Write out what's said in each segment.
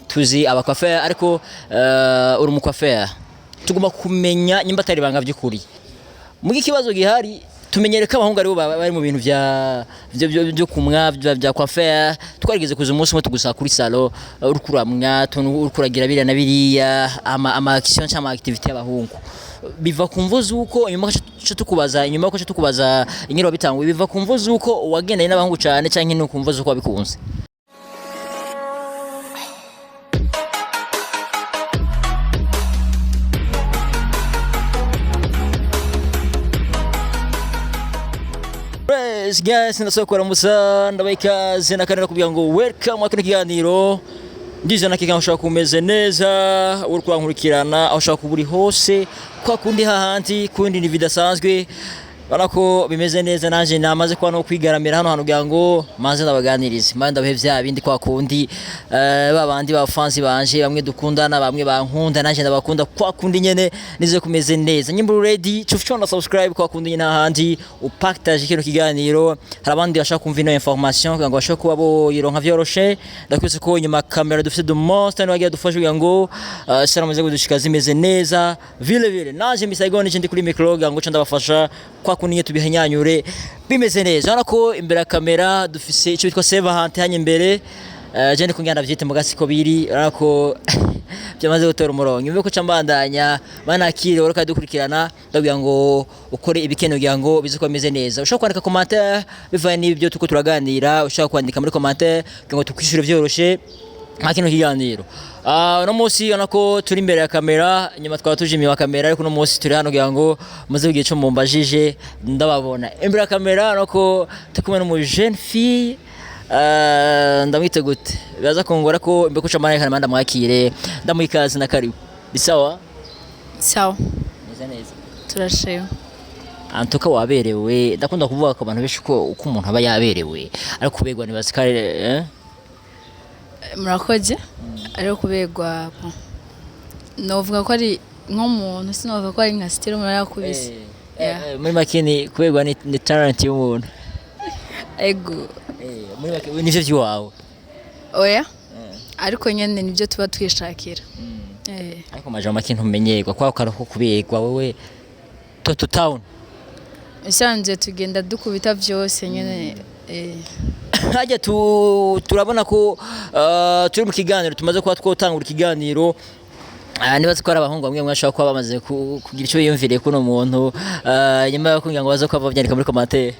tuzi abakwafere ariko uri umukwafere tugomba kumenya nyimba atari banga by'ukuri mu kibazo gihari tumenyereka abahungu aribo bari mu bintu byo kumwa bya coiffeur twarigeze kuza umunsi umwe tugusaka kuri salon urukuramwa urukuragira biriya na biriya ama action cyangwa activity y'abahungu biva kumvuza uko inyuma cyo tukubaza inyiro bitangwa biva kumvuza uko wagendanye n'abahungu cyane cyangwa no kumvuza uko wabikunze. Guys, ndasokora musa ndabayikaze nakanira kugira ngo welcome akino kiganiro ndizo nakiga ushaka kumeze neza uri kwankurikirana aho ushaka kuburi hose kwa kundi hahandi kundi ni bidasanzwe banako bimeze neza nanje namaze kwa no kwigaramira hano kugira ngo maze ndabaganirize mande ndabahe vya bindi kwa kundi babandi ba fans banje bamwe dukundana bamwe bankunda nanje ndabakunda kwa kundi nyene nize kumeze neza nyimba ready chufchona subscribe kwa kundi nyene handi upartage kino kiganiro hari abandi bashaka kumva ino information kugira ngo bashaka kuba bo yironka vyoroshe ndakwise ko nyuma kamera dufite du monster no bagiye dufasha kugira ngo saramaze gudushikaza imeze neza vile nanje misayigone ndi kuri micro kugira ngo ndabafasha kwa kunye tubihenyanyure bimeze neza urako imbere ya kamera dufise icyo bitwa save hante hanye imbere je ndi kungana byite mu gasiko biri urako byamaze gutora umurongo nyuma ko cambandanya banakire uraka dukurikirana ndavuga ngo ukore ibikeno kugira ngo bizuko bimeze neza ushaka kwandika commentaire bivaye n'ibyo tuko turaganira ushaka kwandika muri commentaire kugira ngo tukwishure byoroshe makino kiganiro no munsi onako turi imbere ya kamera nyuma twaba tujimiye wa kamera ariko no munsi turi hano kugira ngo muze kugiye cyo mumbajije ndababona imbere ya kamera nako tukumwe no mu jeune fille ndamwite gute baza kongora ko imbe kuca marayika namanda mwakire ndamwikaze na karibu bisawa sawa neza turashima antuka waberewe ndakunda kuvuga ko abantu benshi ko uko umuntu aba yaberewe ariko kubegwa ni basikare murakoze ariko kubegwa novuga ko ari nk'umuntu sinovuga ko ari nka style umuntu yakubise muri makini kubegwa ni talent y'umuntu ego muri makini nivyo vyiwawe oya ariko nyene nivyo tuba twishakira ariko majama makini umenyerwa kwa karako kubegwa wewe toto town isanze tugenda dukubita vyose nyene hajya turabona ko turi mu kiganiro tumaze kuba twotangura ikiganiro nibaze ko ari abahungu bamwe mwashaka kuba bamaze kugira icyo yiyumviriye kuno muntu nyuma yo kugira ngo baze kuba bavyandika muri commentaire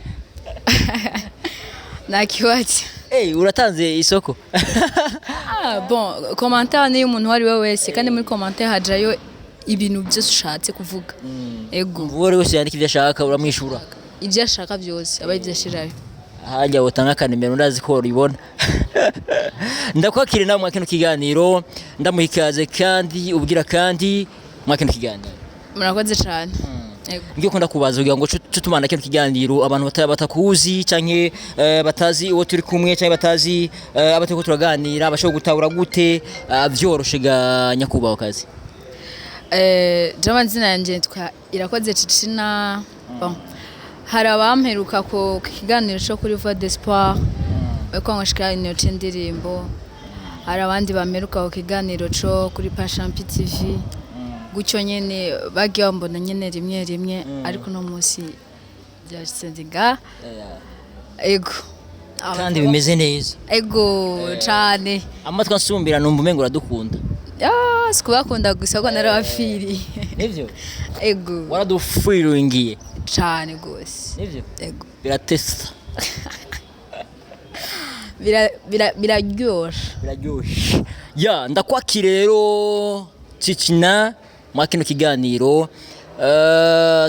nakiwaje uratanze isoko bon commentaire ni umuntu wari we wese kandi muri commentaire hajayo ibintu byose ushatse kuvuga ego wowe wese yandika ivyo ashaka uramwishura ivyo ashaka byose aba ivyo ashirayo hajya utanga kanimero ndazi ko uribona ndakwakire nawe mwakino kiganiro ndamuhikaze kandi ubwira kandi mwakino kiganiro murakoze cyane ngiye kunda kubaza kugira ngo tumana kino kiganiro abantu batakuzi canke batazi uwo turi kumwe canke batazi abateko turaganira bashobora gutahura gute vyoroshe ga nyakubaho kazi jama nzina yanje twa irakoze cicina bon hari abamperuka ku kiganiro cyo kuri Voix d'Espoir ko ngashika inoti ndirimbo hari abandi bameruka ku kiganiro cyo kuri Pashampi TV gucyo nyene bagiye bambona nyene rimwe ariko no munsi byasendiga ego kandi bimeze neza ego cyane amatwa nsumbira numva umengo uradukunda sikubakunda gusa ko narabafiri nivyo ego waradufiringiye cyane gose nivyo ego biratesta biraryoshe ya ndakwakire rero cicina mwakino kiganiro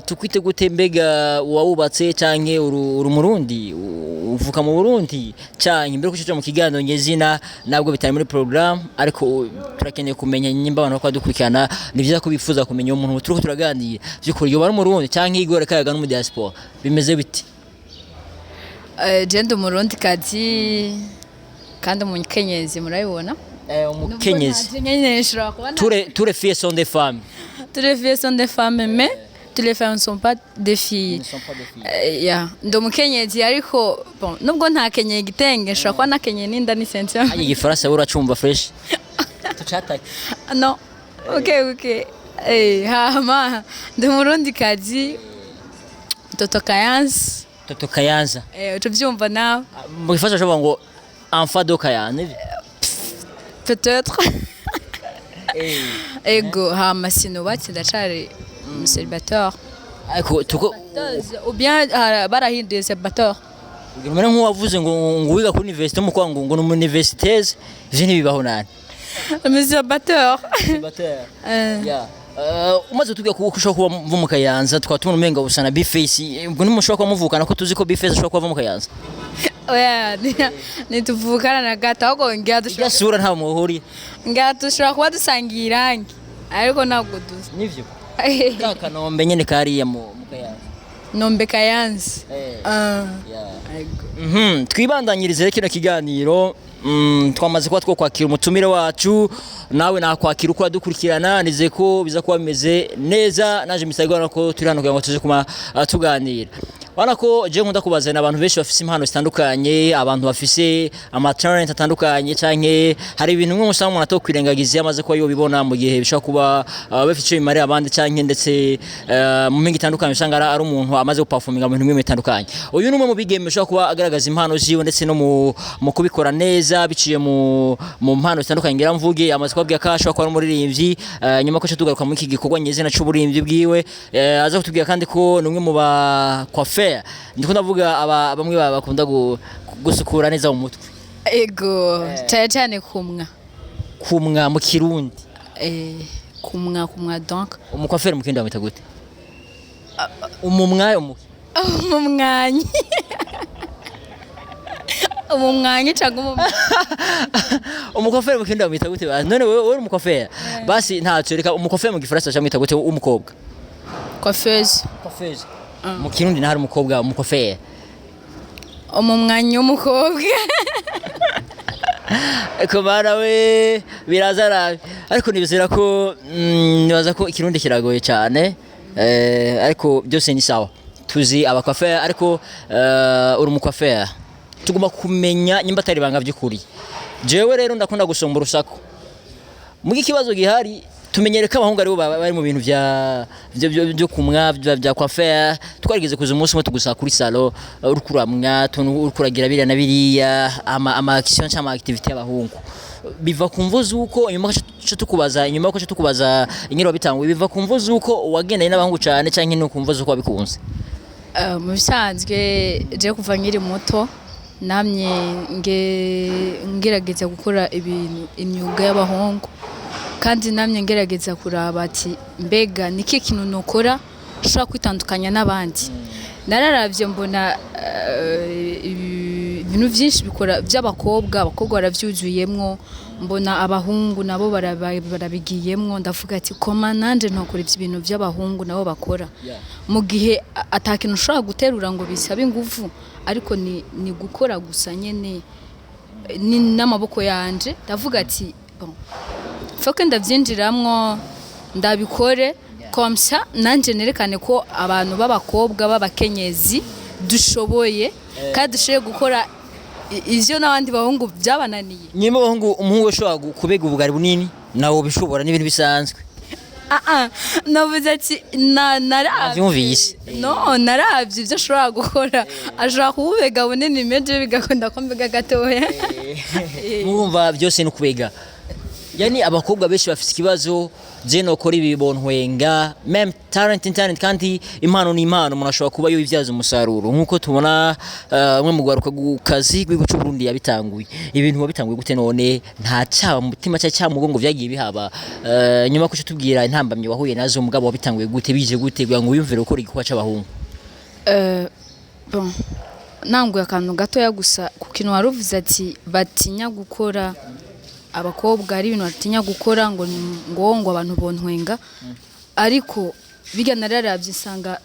tukwite gute mbega wawubatse canke uri Murundi uvuka mu Burundi canke mbere kucyo mu kiganiro nyezina nabwo bitari muri program ariko turakeneye kumenya nyimba abantu bakwadukurikirana ni byiza ko bifuza kumenya umuntu turiko turaganira byukuri yo bari mu Burundi canke igore kayaga no mu diaspora bimeze biti je ndi Murundi kazi kandi umukenyezi murayibona umukenyezi tous les filles sont des femmes. Toutes les filles sont des femmes, mais toutes les femmes ne sont pas des filles. Ndo mukenyezi ariko bon nubwo nta kenyeye igitenge nshobora kuba nakenyeye n'inda ni sentiment. Ayi gifaransa uracumva fresh. tucatake no okay hama ndi murundi kazi Toto Kayanza Toto Kayanza tuvyumva nawe mu gifasha cyo ngo enfant de Kayanza peut-être ego hama sinubatse ndacari célibataire ariko tuko ou bien barahinduye célibataire Ngumene nk'uwavuze ngo wiga kuri université mu kwa ngo no universités je ntibibaho nani célibataire yeah umaze tubwiye ko ushobora kuba mu Kayanza twatuma umenga usana Bface ubwo nimushobora kuba muvukana ko tuzi ko Bface ashobora kuba mu Kayanza oya nituvukana na gato ahubwo ngira dushobora sura nta muhuri ngira dushobora kuba dusangira irangi ariko ntabwo duzi nivyo kaka nombe nyene kariya mu Kayanza nombe Kayanza twibandanyirize kino kiganiro twamaze kuba twokwakira umutumire wacu nawe nakwakira uko adukurikirana nize ko biza kuba bimeze neza naje misagwana ko turi hano kugira ngo tuze kuma tuganira bana ko je nkunda kubazana abantu benshi bafise impano zitandukanye abantu bafise ama talent atandukanye canke hari ibintu bimwe musanga umuntu atokwirengagiza yamaze kuba yobibona mu gihe bishobora kuba bafite imari abandi canke ndetse mu mpinga itandukanye usanga ari umuntu amaze guperforminga mu bintu bimwe bitandukanye uyu numwe mu bigeme bishobora kuba agaragaza impano ziwe ndetse no mu kubikora neza biciye mu mpano zitandukanye ngira mvuge amaze kubabwira ko ashobora kuba umuririmbyi nyuma ko tugaruka mu iki gikorwa nyezina c'uburimvyi bwiwe aza kutubwira kandi ko numwe mu ba coiffeur ndiko ndavuga bamwe bakunda gusukura neza mu mutwe ego cyane kumwa mu kirundi kumwa donc umucoiffeur mu kindi bamwita gute umumwanyi umumwanyi cyangwa umucoiffeur mu kindi bamwita gute none wewe umucoiffeur basi ntacyo reka umucoiffeur mu gifaransa cyamwita gute umukobwa coiffeuse mu kirundi nahari umukobwa umucoiffeur umumwanyi w'umukobwa ko barawe birazara ariko nibizera ko nibaza ko ikirundi kiragoye cyane ariko byose ni sawa tuzi abacoiffeur ariko uri umucoiffeur tugomba kumenya nyimba atari banga by'ukuri jewe rero ndakunda gusomba urusako mu kibazo gihari tumenyereka abahungu aribo bari mu bintu byo kumwa bya coiffeur twarigeze kuza umunsi umwe tugusa kuri salon urukuramwa urukuragira biriya na biriya ama action cyangwa activity y'abahungu biva kumvuza uko inyuma cyo tukubaza inyiro bitangwe biva kumvuza uko wagendanye n'abahungu cyane cyangwa no kumvuza uko wabikunze mu bisanzwe je kuva nkiri muto namye ngerageza gukora ibintu imyuga y'abahungu kandi namye ngerageza kuraba ati mbega niki kintu nokora ushaka kwitandukanya n'abandi nararavye mbona ibintu byinshi bikora by'abakobwa baravyuzuyemwo mbona abahungu nabo barabigiyemwo ndavuga ati koma nanje ntokora ibintu by'abahungu nabo bakora mu gihe atakintu ushaka guterura ngo bisabe ingufu ariko ni gukora gusa nyene ni n'amaboko yanje ndavuga ati Foke ndavyinjiramwo ndabikore komsa nanje nerekane ko abantu b'abakobwa b'abakenyezi dushoboye kandi dushoboye gukora ivyo n'abandi bahungu byabananiye nyuma bahungu umuhungu ushobora kubega ubugari bunini nawo bishobora n'ibintu bisanzwe navuze ati naravye naravye ivyo ashobora gukora ashobora kubega bunini meje bigakunda ko mbega gatoya murumva byose no kubega yani abakobwa benshi bafite ikibazo je nokora ibibontwenga même talent kandi impano ni impano umuntu ashobora kuba yibyaza umusaruro nkuko tubona mwe mu gwaruka gukazi gw'igucu Burundi yabitanguye ibintu wabitanguye gute none nta cyaba mu mutima cya mugongo vyagiye bihaba nyuma ko tubwira intambamye wahuye nazo umugabo wabitanguye gute bije gute kugira ngo uyumvire ukora igikwa c'abahungu bon nanguye akantu gato ya gusa ku kintu waruvuze ati batinya gukora abakobwa ari ibintu batinya gukora ngo abantu bontwenga ariko biga nararavye isanga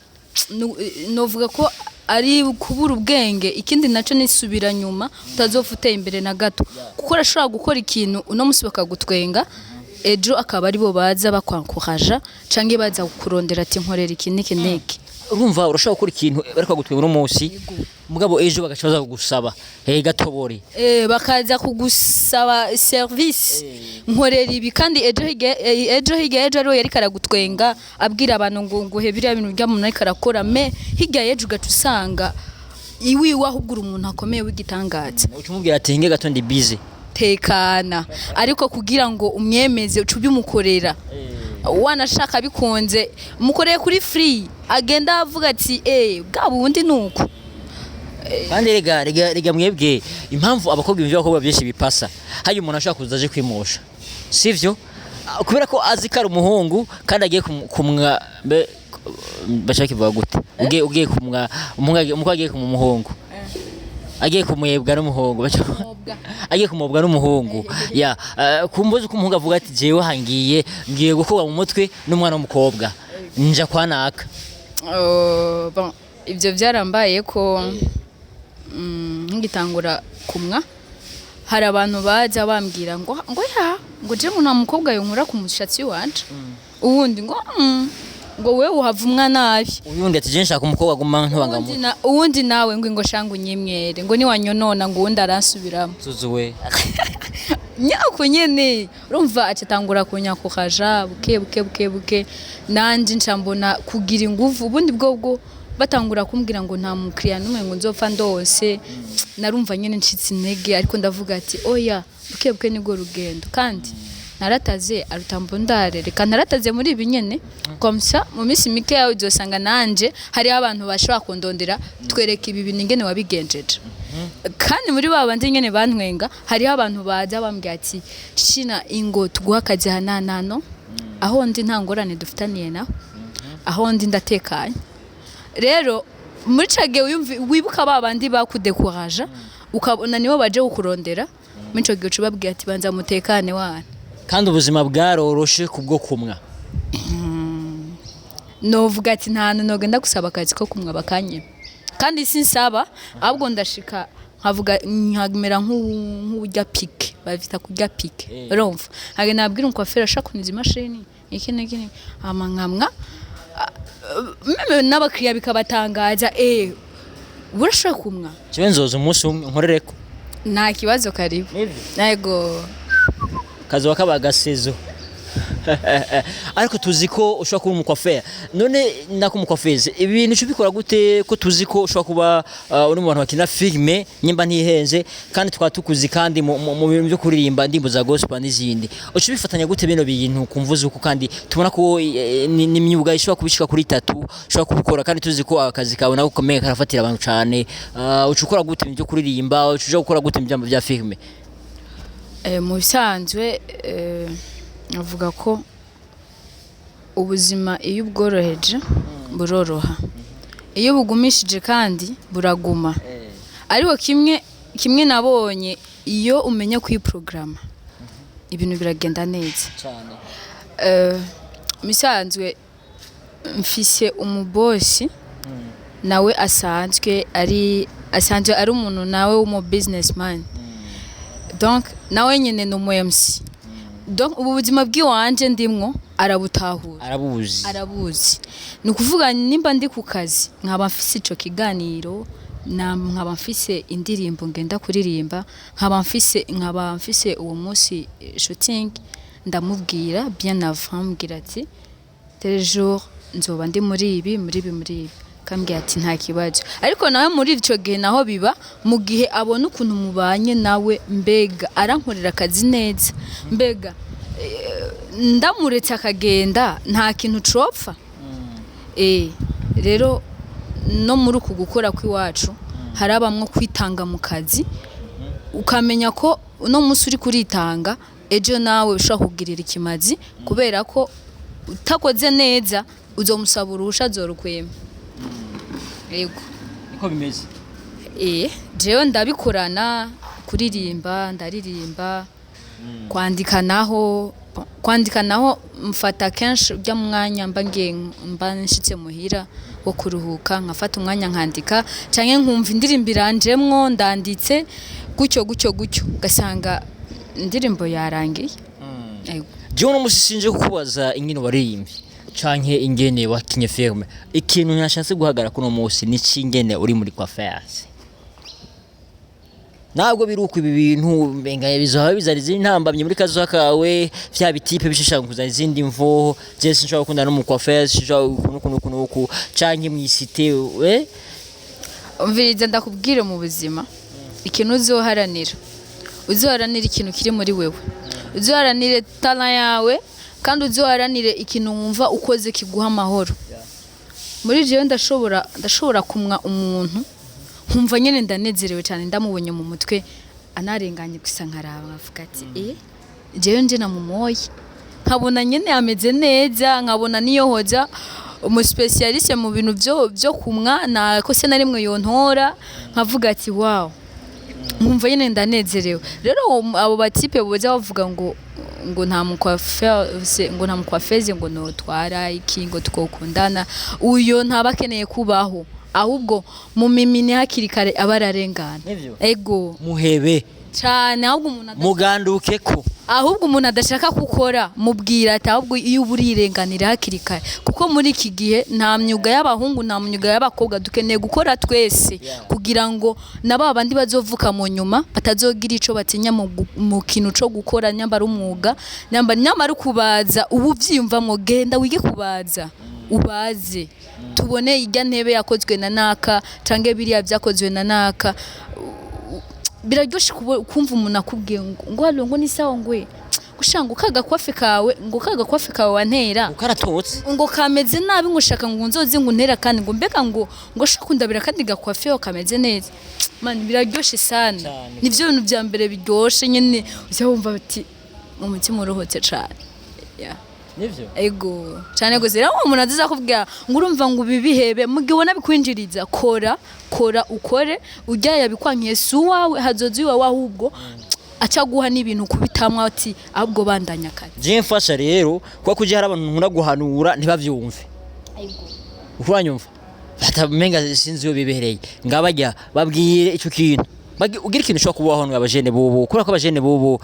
novuga ko ari kubura ubwenge ikindi naco nisubira nyuma utazofuteye imbere na gato kuko arashobora gukora ikintu uno musi bakagutwenga ejo akaba ari bo baza bakwankuraja canke baza kukurondera ati nkorera iki niki urumva urashaka gukora ikintu bariko gutwega uno munsi mugabo ejo bagacaza kugusaba gatobore bakaza kugusaba service nkorera ibi kandi ejo ariwe yari karagutwenga abwira abantu ngo nguhe biriya bintu bya muntu ariko arakora me higa ejo ugatusanga iwiwe ahubwo umuntu akomeye w'igitangaza ucumubwira ati hinge gato ndi busy tekana ariko kugira ngo umwemeze ucubi umukorera wanashaka bikunze mukoreye kuri free agenda avuga ati bwa bundi nuko kandi rega mwebwe impamvu abakobwa ibyo bakobwa byinshi bipasa hayo umuntu ashaka kuzaje kwimosha sivyo kubera ko azi kari umuhungu kandi agiye kumwa bashaka ivuga gute ugiye kumwa umuhungu agiye kumumuhungu agiye kumwebwa n'umuhungu agiye kumubwa n'umuhungu ya kumbuze ko umuhungu avuga ati jewe hangiye ngiye gukorwa mu mutwe n'umwana w'umukobwa nja kwanaka bon ibyo byarambaye ko ngitangura kumwa hari abantu baza bambwira ngo je nta mukobwa yonkura ku mushatsi wanje uwundi ngo wewe uhavumwa nabi uyundi ati je nshaka umukobwa guma ntubangamo uwundi nawe ngo shangu nyimwere ngo niwanyonona ngo uwundi aransubiramo tuzuwe nyako nyene urumva acatangura kunyakukaja buke nanje ncambona kugira inguvu ubundi bwo batangura kumbwira ngo nta mukiriya numwe ngo nzopfa ndose narumva nyene ncitse intege ariko ndavuga ati oya buke nibwo rugendo kandi narataze arutambondare reka narataze muri ibi nyene komsa mu minsi mike yawe uzosanga nanje hari abantu bashobora kundondera twereka ibi bintu ingene wabigenjeje kandi muri babandi nyene bantwenga hari abantu baza bambwira ati shina ingo tuguha akazi hananano aho ndi nta ngorane dufitaniye naho aho ndi ndatekanye rero muri cage wibuka babandi bakudekuraje ukabona nibo baje kukurondera muri cyo gihe ubabwira ati banza mutekane wana kandi ubuzima bwaroroshe kubwo kumwa novuga ati nta nogenda gusaba akazi ko kumwa bakanye kandi sinsaba ahubwo ndashika nkavuga nkamera nk'ujya pike bavita kujya pike urumva hage nabwira umkwafera ashaka kuniza imashini iki amankamwa meme n'abakiriya bikabatangaza burashaka kumwa kibe nzoza umunsi umwe nkorereko nta kibazo karibu yego kazi wakabagasezo ariko tuzi ko ushobora kuba umukwafera none nako umukwafeze ibintu cyo bikora gute ko tuzi ko ushobora kuba uri mu bantu bakina filme nyimba ntihenze kandi twatukuzi kandi mu bintu byo kuririmba ndimbo za gospel n'izindi uco bifatanya gute bino bintu kumvuza uko kandi tubona ko ni imyuga ishobora kubishika kuri 3 ushobora kubikora kandi tuzi ko akazi kawe nako komeye karafatira abantu cyane uco ukora gute ibintu byo kuririmba uco ukora gute mu bya filme mu bisanzwe avuga ko ubuzima iyo ubworoheje buroroha iyo bugumishije kandi buraguma ariko kimwe nabonye iyo umenya kwiprograma ibintu biragenda neza cyane misanzwe mfise umubosi nawe asanzwe ari umuntu nawe w'umu businessman donc nawe nyene no mu MC donc ubu buzima bw'iwanje ndimwo arabutahura arabuzi ni ukuvuga nimba ndi ku kazi nkaba mfise ico kiganiro nkaba mfise indirimbo ngenda kuririmba nkaba mfise uwo munsi shooting ndamubwira bien avant mbwira ati tel jour nzoba ndi muri ibi kambwira ati nta kibazo ariko nawe muri ico gihe naho biba mu gihe abona ukuntu mubanye nawe mbega arankorera akazi neza mbega ndamuretse akagenda nta kintu copfa rero no muri uku gukora kw'iwacu harabamwe kwitanga mu kazi ukamenya ko uno munsi uri kuritanga ejo nawe ushobora kugirira ikimazi kubera ko utakoze neza uzomusaba urusha azorukwema yego niko bimeze jewe ndabikorana kuririmba ndaririmba kwandika naho mfata kenshi ujya mu mwanya mba nshitse muhira wo kuruhuka nkafata umwanya nkandika canke nkumva indirimbo iranjemwo ndanditse gutyo gasanga indirimbo yarangiye jewe no musisinje kukubaza ingino waririmbye canke ingene wakinye filme ikintu nashatse guhagara kuno munsi ni cingene uri muri coiffeurs ntabwo biruko ibi bintu mbenga bizoha bizari zintambamye muri kazo kawe vya bitipe bishishanga kuzana izindi mvo je sinshobora gukundana no mu coiffeurs sinshobora kunuku canke mwisite umviriza ndakubwire mu buzima ikintu uzoharanira ikintu kiri muri wewe uzoharanire talent yawe kandi uzoharanire ikintu wumva ukoze kiguha amahoro muri jewe ndashobora kumwa umuntu nkumva nyene ndanezerewe cyane ndamubonye mu mutwe anarenganye gusa nkaraba avuga ati jewe nje namumoye nkabona nyene ameze neza nkabona niyo hoja umu specialiste mu bintu byo kumwa na ko se na rimwe yontora nkavuga ati wow nkumva nyene ndanezerewe rero abo batipe boza bavuga ngo nta mukwafeze ngo notwara iki ngo twokundana uyo ntabakeneye kubaho ahubwo mu mimini hakiri kare abararengana ego muhebe cyane ahubwo umuntu muganduke ko ahubwo umuntu adashaka gukora mubwira ati ahubwo iyo uburirenganira hakiri kare kuko muri iki gihe nta myuga y'abahungu nta myuga y'abakobwa dukeneye gukora twese kugira ngo naba bandi bazovuka mu nyuma batazogira ico batinya mu kintu cyo gukora nyambara umwuga nyambara kubaza ubu vyiyumvamwo genda wige kubaza ubaze tubone ijya ntebe yakozwe na naka cange biriya byakozwe na naka biraryoshe kumva umuntu akubwiye ngo ni sawa ngwe gushanga ukagakwafe kawe wantera ukaratotse ngo kameze nabi ngo shaka ngo nzoze ngo ntera kandi ngo mbega ngo shakundabira kandi gakwafe yo kameze neza man biraryoshe sana nivyo bintu bya mbere biryoshe nyene uzabumva bati mu mutima urohotse cyane nivyo ego cyane gose rero umuntu aziza kubwira ngo urumva ngo bibihebe mugibona bikwinjiriza kora ukore ujya yabikwankiye suwawe hazozi wawe ahubwo acaguha n'ibintu kubitamwa ati ahubwo bandanya kare je mfasha rero kwa kuje hari abantu nkunda guhanura ntibavyumve ego uranyumva batamenga sinzi yo bibereye ngabajya babwire ico kintu ugira ikintu cyo kubaho n'abajene bobo kora ko abajene bobo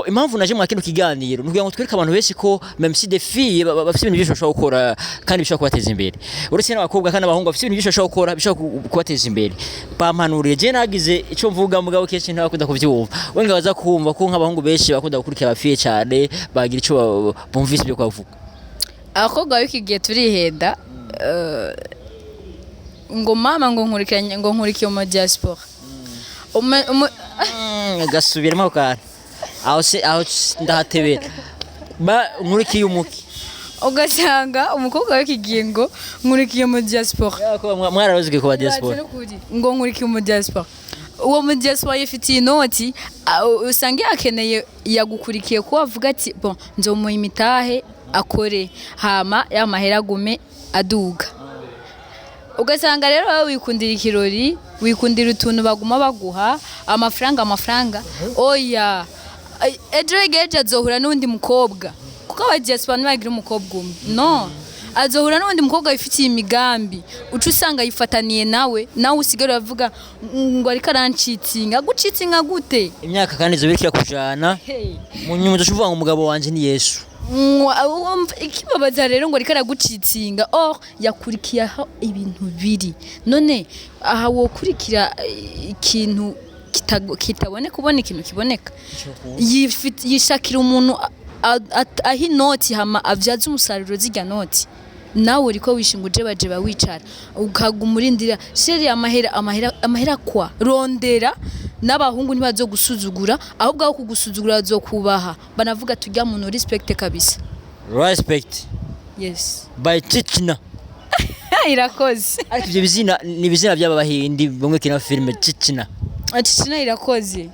impamvu naje mu kino kiganiro nugira ngo twereke abantu benshi ko même si des filles bafite ibintu bishobora gukora kandi bishobora kubateza imbere uretse n'abakobwa kandi abahungu bafite ibintu bishobora gukora bishobora kubateza imbere pampanuriye je nagize ico mvuga mugabo kenshi ntabakunda kuvyumva we ngabaza kumva ko nk'abahungu benshi bakunda gukurikira abafiye cyane bagira ico bumvise byo kwavuga abakobwa w'ikigiye turihenda ngo mama ngo nkurikiye mu diaspora gasubiremo kana aho ndahatebera nkurikiye umuki ugasanga umukobwa w'ikigiye ngo nkurikiye mu diaspora mwararozwe ku ba diaspora ngo nkurikiye mu diaspora uwo mu diaspora yifitiye inoti usanga yakeneye yagukurikiye ko avuga ati bon nzomuha imitahe akore hama y'amahera gume aduga ugasanga rero wowe wikundira ikirori wikundira utuntu baguma baguha amafaranga oya ejo geje azohura n'undi mukobwa kuko abagiye bagira umukobwa umwe no azohura n'undi mukobwa wifitiye imigambi uca usanga yifataniye nawe usigara uravuga ngo ariko arancitinga gucitinga gute imyaka kandi izo birikira kujana mu nyuma uvuga ngo umugabo wanje ni Yesu ikibabaza rero ngo ariko aragucitsinga yakurikiyeho ibintu biri none aha wokurikira ikintu kitaboneka ubona ikintu kiboneka yishakira umuntu ahi noti hama avyaza umusaruro z'irya noti nawe uriko wishinga uje baje bawicara ukagumurindira sheri amahera kwa rondera n'abahungu ntibazo gusuzugura ahubwo aho kugusuzugura bazokubaha banavuga tujya muntu respect kabisa respect yes by Chichina irakoze ariko ibyo bizina ni bizina by'aba bahindi bamwe kina filme Chichina irakoze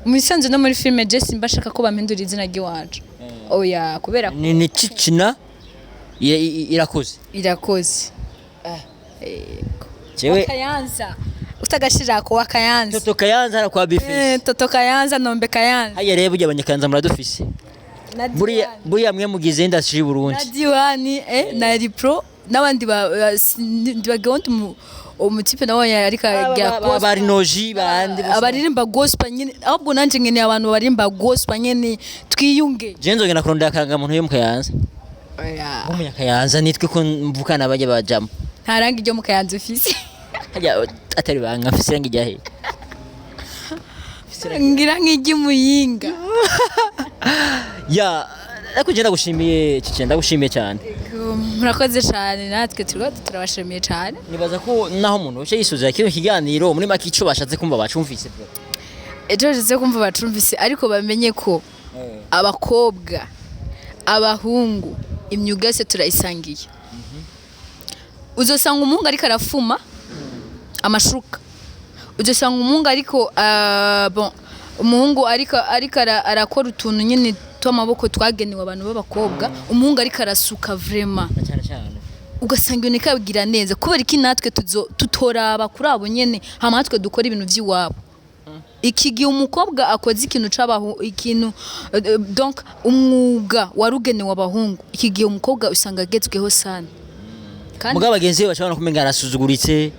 musanze no muri filme Jesse mbashaka ko bampindura izina ry'iwacu oya kubera ni Chichina irakoze jewe Kayanza utagashira ko Kayanza Toto Kayanza kwa bife Toto Kayanza nombe Kayanza haye rebo y'abanyakanza muradufise buriya mwe mugize industry Burundi nadiwani na Ripro n'abandi bagawundi umutipe nawe ariko abari noji bandi abaririmba gospel nyene ahubwo nanje ngene abantu barimba gospel nyene twiyunge jenzo ngena kurondera karanga muntu yo mu Kayanza oya umunyakayanza nitwe ko mvukana bajya bajamo nta rangi ryo mu Kayanza ufise hajya atari banga afise rangi ryahe ngira nk'iry'umuyinga ya ariko je ndagushimiye Cice ndagushimiye cyane murakoze cyane natwe turabashimiye cyane nibaza ko naho umuntu uce yisuzira kino kiganiro muri make ico bashatse kumva bacumvise bro ejo bashatse kumva bacumvise ariko bamenye ko abakobwa abahungu imyuga yose turayisangiye uzosanga umuhungu ariko arafuma amashuka uzosanga umuhungu ariko bon umuhungu ariko arakora utuntu nyine tw'amaboko twagenewe abantu b'abakobwa umuhungu ariko arasuka vraiment cyane ugasanga ibintu ikabigira neza kubera iki natwe tutoraba kuri abo nyene hama natwe dukora ibintu by'iwabo iki gihe umukobwa akoze ikintu ikintu donc umwuga warugenewe abahungu iki gihe umukobwa usanga agezweho sana kandi mugabo bagenzi bashobora kumenga arasuzuguritse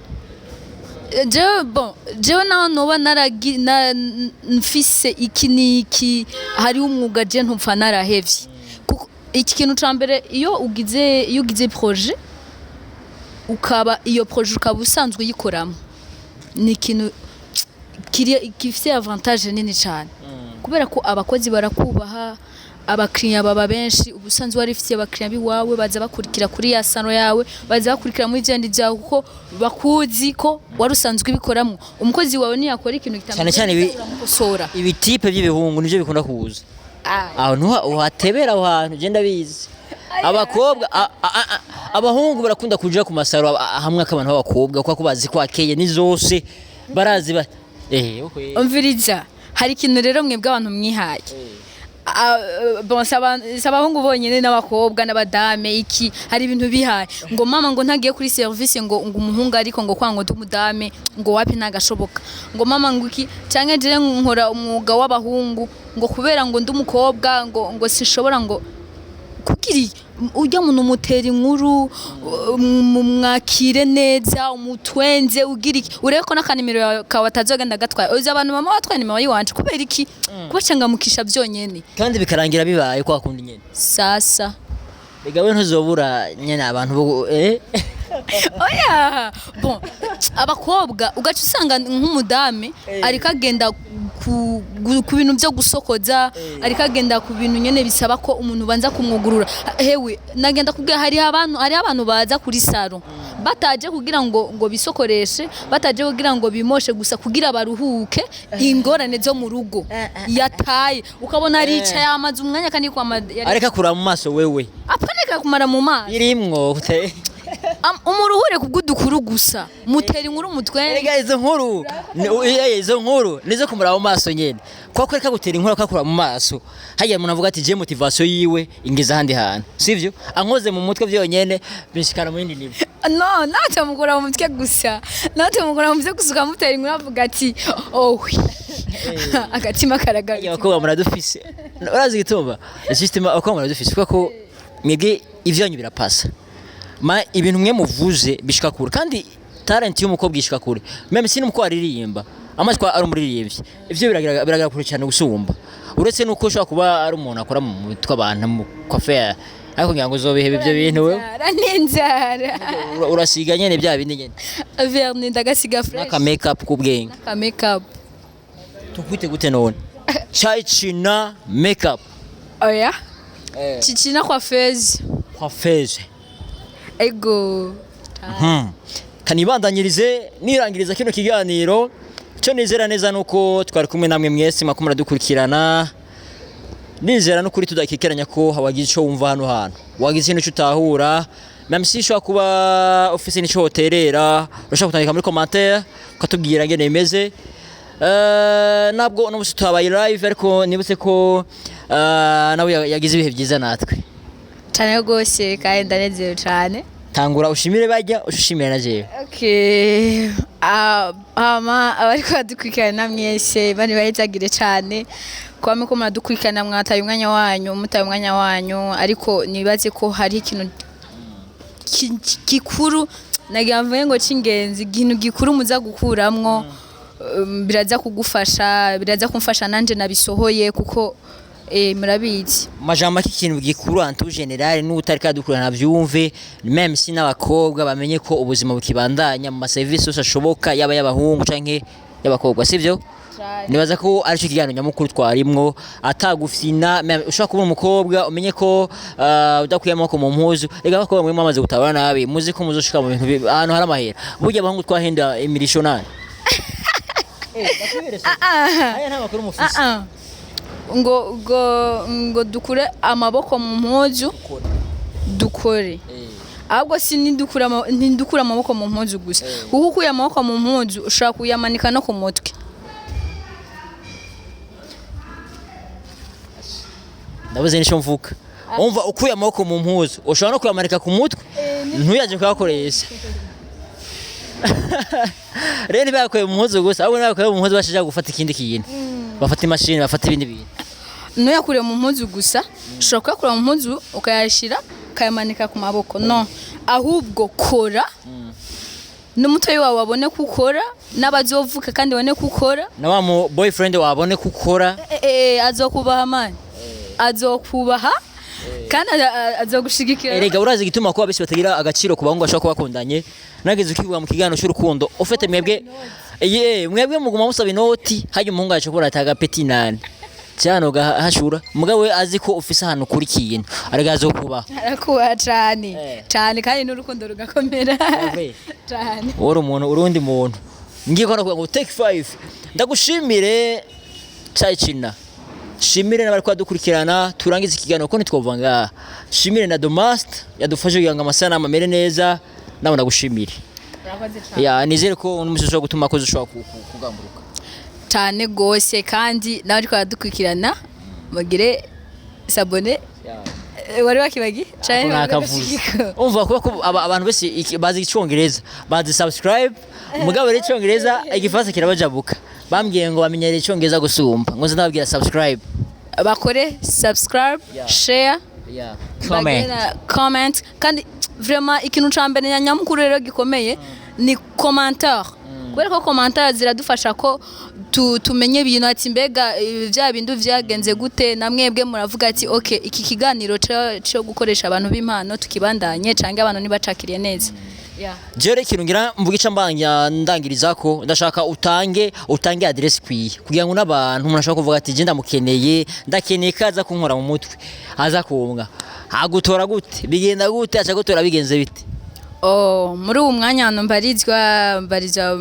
jewe naho noba mfise iki niki hari umwuga je ntupfa narahevye kuko iki kintu ca mbere iyo ugize projet ukaba iyo projet ukaba usanzwe yikoramo ni ikintu gifite avantage nini cyane kubera ko abakozi barakubaha abakiriya baba benshi ubusanzwe warifitiye abakiriya biwawe baza bakurikira kuri ya sano yawe baza bakurikira muri byendi byawe kuko bakuzi ko wari usanzwe ibikoramo umukozi wawe ntiyakora ikintu cyane cyane ibi type by'ibihungu nivyo bikunda kuza aho uhatebera aho hantu je ndabizi abakobwa abahungu barakunda kuja ku masaro hamwe akabantu b'abakobwa kuko bazi ko akeye ni zose barazi okay umviriza hari ikintu rero mwebwe abantu mwihaye abahungu bonyine n'abakobwa n'abadame iki hari ibintu bihaye ngo mama ngo ntagiye kuri service ngo umuhungu ariko ngo kwango ndumudame ngo wapi ntagashoboka ngo mama ngo iki cyangwa je nkora umwuga w'abahungu ngo kubera ngo ndumukobwa ngo sishobora ngo kukiri ujya muntu mutera inkuru mwakire neza umutwenze ugira iki ureko n'akanimero kawe atazogenda gatwaye uzi abantu mama watwaye nimero yiwanje kubera iki kubacangamukisha byonyene kandi bikarangira bibaye kwa kundi nyene sasa bigawe ntuzobura nyene abantu oya bon abakobwa ugaca usanga nk'umudame ariko agenda ku bintu byo gusokoza ariko agenda ku bintu nyene bisaba ko umuntu banza kumwugurura hewe nagenda kubwira hari abantu baza kuri saro bataje kugira ngo bisokoreshe bataje kugira ngo bimoshe gusa kugira baruhuke ingorane zo mu rugo yataye ukabona arica yamaze umwanya kandi areka kura mu maso wewe apaneka kumara mu maso birimwo umuruhure kubw'udukuru gusa mutera inkuru umutwe erega izo nkuru nizo kumura mu maso nyene kwa kwereka gutera inkuru akakura mu maso hajya umuntu avuga ati je motivation yiwe ingeza handi hantu sivyo ankoze mu mutwe byonyene bishikana mu yindi nibo no natamugura mu mutwe gusa mu mutwe gusa mutera inkuru avuga ati agatima karagaye abakobwa muradufise urazi gitumba system abakobwa muradufise kuko mwebwe ivyanyu birapasa ibintu mwe muvuze bishika kure kandi talent y'umukobwa ishika kure meme sini muko aririmba amajwi ari umuririmbyi ivyo biragira kure cyane gusumba uretse nuko ushobora kuba ari umuntu akora mu mutwe abantu mu coiffure ariko ngira ngo uzobihebe ibyo bintu we n'inzara urasiga nyene bya bindi nyene vernis ndagasiga fresh naka makeup kubwenge naka makeup tukwite gute none China makeup oya China coiffeuse ego kanibandanyirize nirangiriza kino kiganiro cyo nizera neza nuko twari kumwe namwe mwese makumura dukurikirana nizera no kuri tudakikeranya ko hawagize ico wumva hano wagize ikintu cyutahura même si shwa kuba office ni cyo hoterera urashaka kutandika muri commentaire ukatubwira ngene imeze nabwo no musi twabaye live ariko nibutse ko nawe yagize ibihe byiza natwe cyane gose kandi ndanezerewe cyane tangura ushimire bajya ushimire na jewe okay abariko badukurikirana mwese bari bahezagire cyane kwame ko muradukurikirana mwataye umwanya wanyu ariko nibaze ko hari ikintu gikuru nagiye ngo cy'ingenzi ikintu gikuru muza gukuramwo biraza kugufasha biraza kumfasha nanje nabisohoye kuko murabizi majambo ikintu gikuru antu general n'utari kadukurana byumve même si n'abakobwa bamenye ko ubuzima bukibandanya mu service yose ashoboka yaba y'abahungu canke y'abakobwa sivyo nibaza ko ari cyo kiganiro nyamukuru twarimwo atagufina ushaka kuba umukobwa umenye ko udakuye amako mu mpuzu rega abakobwa mwe mwamaze gutabana nabi muzi ko muzoshika mu bintu ahantu hari amahera burya abahungu twahenda imirishonari aya nta makuru mufise ngo dukure amaboko mu mpuzu dukore ahubwo si ntidukura amaboko mu mpuzu gusa kuko ukuye amaboko mu mpuzu ushaka kuyamanika no ku mutwe ndabuze nisho mvuka umva ukuye amaboko mu mpuzu ushobora no kuyamanika ku mutwe ntuyaje kuyakoresha rero ntibakuye mu mpuzu gusa ahubwo nabakuye mu mpuzu bashaka gufata ikindi kintu bafata imashini bafata ibindi bintu ntuyakure mu mpuzu gusa ushobora kuyakura mu mpuzu ukayashira ukayamanika ku maboko no ahubwo kora n'umutwe wawe wabone kukora n'abazovuka kandi bone kukora na wa mu boyfriend wabone kukora azokubaha mani azokubaha kandi azogushigikira erega urazi gituma ko abisi batagira agaciro ku bahungu bashaka kubakundanye nageze ukivuga mu kigano cy'urukundo ufite mwebwe muguma musaba inoti haje umuhungu yaje kubura ataga petit nane cyane ugahashura mugabo we azi ko ufise ahantu kuri kintu arega azokubaha arakubaha cyane kandi n'urukundo rugakomera cyane uri umuntu urundi muntu ngiye ko ngo take 5 ndagushimire China shimire n'abari kwadukurikirana turangiza ikiganiro ko nitwovuga ngaha shimire na Domast yadufashe kugira ngo amasana amere neza nawe ndagushimire ya nizere ko n'umusozo gutuma ko ushobora kugamburuka cyane gose kandi nawe kwadukurikirana bagire sabone wari wakibagi cyane umva ko abantu bese bazi icyongereza bazi subscribe mugabo rero icyongereza igifasa kirabajabuka bambwiye ngo bamenyere icyongereza gusumba ngo ndababwira subscribe bakore subscribe share comment kandi vraiment ikintu cyambere nyamukuru rero gikomeye ni commentaire kubera ko commentaire ziradufasha ko tumenye ibintu ati mbega bya bintu vyagenze gute namwebwe muravuga ati okay iki kiganiro cyo gukoresha abantu b'impano tukibandanye canke abantu nibacakiriye neza jere ikintu ngira mvuga ica mbanya ndangiriza ko ndashaka utange address kwiye kugira ngo n'abantu murashaka kuvuga ati je ndakeneye kaza kunkora mu mutwe aza kumbwa agutora gute bigenda gute acha gutora bigenze bite muri uwo mwanya hano mbariza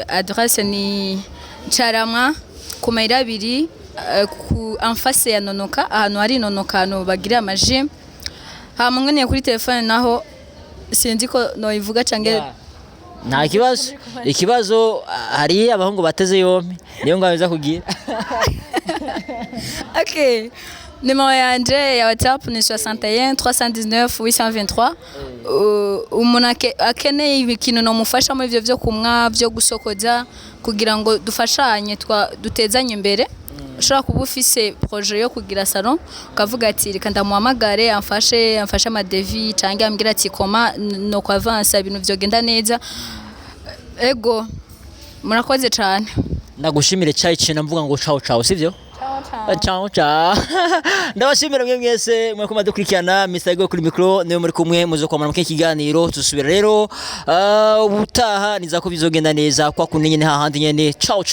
adresse ni Charama ku mayira abiri ku enfase ya Nonoka ahantu hari Nonoka hano bagira amaji hamwe kuri telefone naho sinzi ko noyivuga cange nta ikibazo hari abahungu bateze yompi niyo ngabiza kugira okay numéro yanje ya WhatsApp ni 61 319 823 umuntu akeneye ikintu no mufasha mu ivyo byo kumwa byo gusokoza kugira ngo dufashanye dutezanye imbere ushobora kuba ufise projet yo kugira salon ukavuga ati reka ndamuhamagare amfashe amadevi cyangwa ambwira ati koma no kwavansa ibintu byogenda neza ego murakoze cyane ndagushimire China mvuga ngo ciao sivyo ciao ndabashimira mwese mwe kuma dukurikirana Mr. Ego kuri micro niyo muri kumwe muzo kwamara mu kiganiro tusubira rero ubutaha niza ko bizogenda neza kwa kunenye hahandi nyene ciao